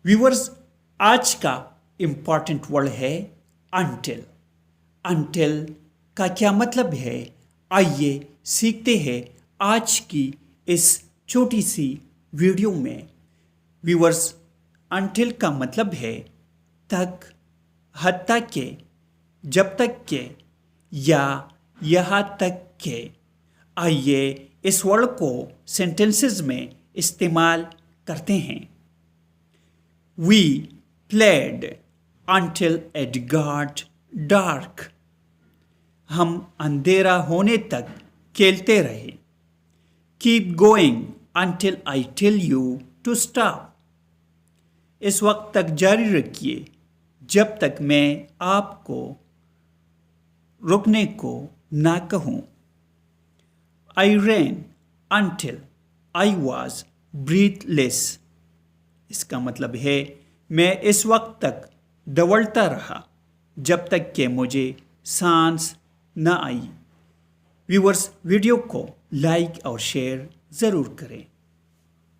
Viewers, आज का important word है अनटिल। अनटिल का क्या मतलब है, आइए सीखते हैं आज की इस छोटी सी वीडियो में। व्यूवर्स, अनटिल का मतलब है तक, हद तक के, जब तक के या यहाँ तक के। आइए इस वर्ड को सेंटेंसेस में इस्तेमाल करते हैं। We played until it got dark. हम अंधेरा होने तक खेलते रहे। Keep going until I tell you to stop. इस वक्त तक जारी रखिए जब तक मैं आपको रुकने को ना कहूँ। I ran until I was breathless. इसका मतलब है मैं इस वक्त तक दौड़ता रहा जब तक कि मुझे सांस न आई। व्यूअर्स, वीडियो को लाइक और शेयर ज़रूर करें।